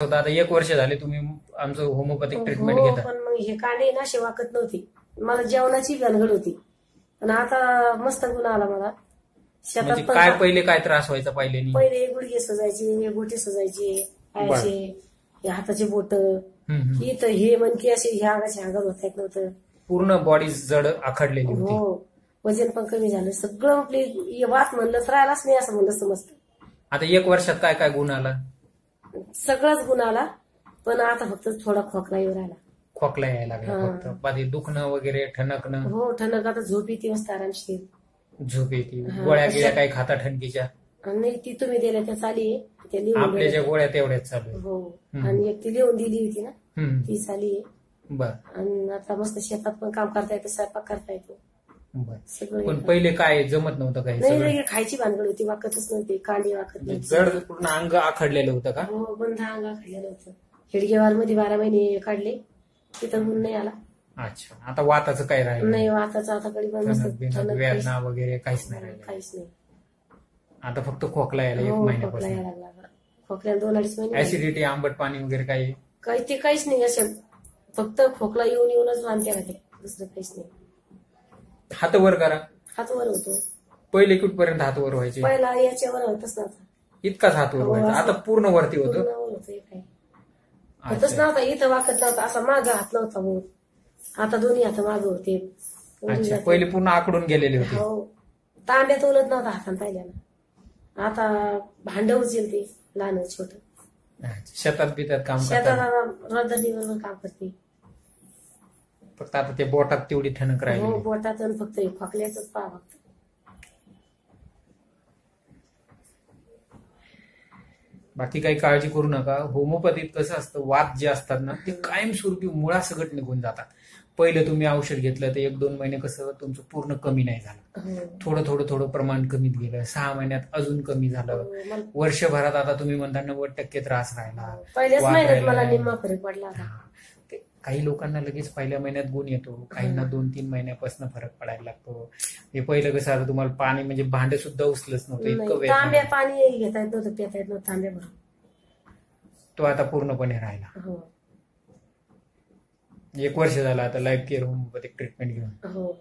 होतं आता 1 वर्ष झाले तुम्ही आमचं होमिओपॅथिक ट्रीटमेंट हो, घेता. पण मग हे कांडे ना अशी वाकत नव्हती. मला जेवणाची गणगड होती. पण आता मस्त गुण आला मला. शेतात म्हणजे पण काय पहिले काय त्रास व्हायचा पहिले? पहिले गुडघे सजायचे, गोटे सजायचे, पायाचे, हे हाताचे बोट, इथं हे मनके असे ह्या अंगाचे अंगावर होता येत नव्हतं. पूर्ण बॉडी जड आखडलेली होती. हो, वजन पण कमी झालं. सगळं आपली वात म्हणलं तर राहिलाच नाही असं म्हणलं समजतं. आता 1 वर्षात काय काय गुण आला? सगळाच गुण आला, पण आता फक्त थोडा खोकला येऊ राहिला. खोकला यायला लागला फक्त. बाकी दुखणं वगैरे ठणकणं? हो, ठणक आता झोप येते मस्त आरामशीर. झोप येते. गोळ्या गिळ्या काही खाता ठणकीच्या? नाही, ती तुम्ही दिल्या त्या चाली आहे. त्या लिहून आपल्या ज्या गोळ्या तेवढ्याच चालू आहे. हो, आणि एक ती लिहून दिली होती ना, ती चाली आहे. बर. आणि आता मस्त शेतात पण काम करता येतं, स्वयंपाक करता येतो. बर. सगळं पण पहिले काय जमत नव्हतं काही? नाही नाही, खायची भानगड होती, वाकतच नव्हती, कांडी वाकत नव्हती. जड पूर्ण अंग आखडलेलं होतं का? हो, बंद अंगा खाल्लेलं होतं. हेडगेवार मध्ये 12 महिने काढले, तिथं गुण नाही आला. अच्छा, आता वाताचं काय राहिलं? नाही, वाताचा आता कडी पण मस्त वेदना वगैरे काहीच नाही राहिलं. काहीच नाही. आता फक्त खोकला यायला 1 खोकला महिन्यापासून. यायला लागला. खोकल्याला 2-2.5 महिने. ऍसिडिटी, आंबट पाणी वगैरे काही? काही ते काहीच नाही. असं फक्त खोकला येऊनच वांत्या होते, दुसरं काहीच नाही. हात वर करा. हात वर होतो. पहिले कुठपर्यंत हात वर व्हायचे? पहिला याच्यावर होतच नव्हता. इतकाच हात वर व्हायचा, आता पूर्ण वरती होतं? पूर्ण वर होतं, काय होतच नव्हता. इथं वाकत नव्हता, असा माझा हात नव्हता वर. आता दोन्ही हात मागे होते. अच्छा, पहिले पूर्ण आकडून गेलेले होते. हो, तांब्यात उलत नव्हता हातानं पहिल्यानं. आता भांड उचल ते लहान छोट. शेतात बितात काम करतात? शेतात रद्दीवर काम करते. फक्त आता ते बोटात तेवढी ठणक हो, राहिली. बोटात फक्त खोकल्याच पहा फक्त. बाकी काही काळजी करू नका. होमिओपॅथीत कसं असतं, वात जे असतात ना ते कायमस्वरूपी मुळासकट निघून जातात. पहिलं तुम्ही औषध घेतलं तर 1-2 महिने कसं तुमचं पूर्ण कमी नाही झालं, थोडं थोडं थोडं प्रमाण कमीत गेलं. 6 महिन्यात अजून कमी झालं. वर्षभरात आता तुम्ही म्हणता 90% त्रास राहिला. पहिल्याच महिन्यात मला निम्मा फरक पडला. काही लोकांना लगेच पहिल्या महिन्यात गुण येतो, काहींना 2-3 महिन्यापासून फरक पडायला लागतो. हे पहिलं कसं आता तुम्हाला पाणी म्हणजे भांडे सुद्धा उचलच नव्हतं, इतकं वेळ. तांब्या पाणी घेता येत नव्हतं, पिता येत नव्हतं तांब्या भरून. तो आता पूर्णपणे राहिला. 1 वर्ष झालं आता लाईफ केअर होमिओपॅथिक ट्रीटमेंट घेऊन. हो.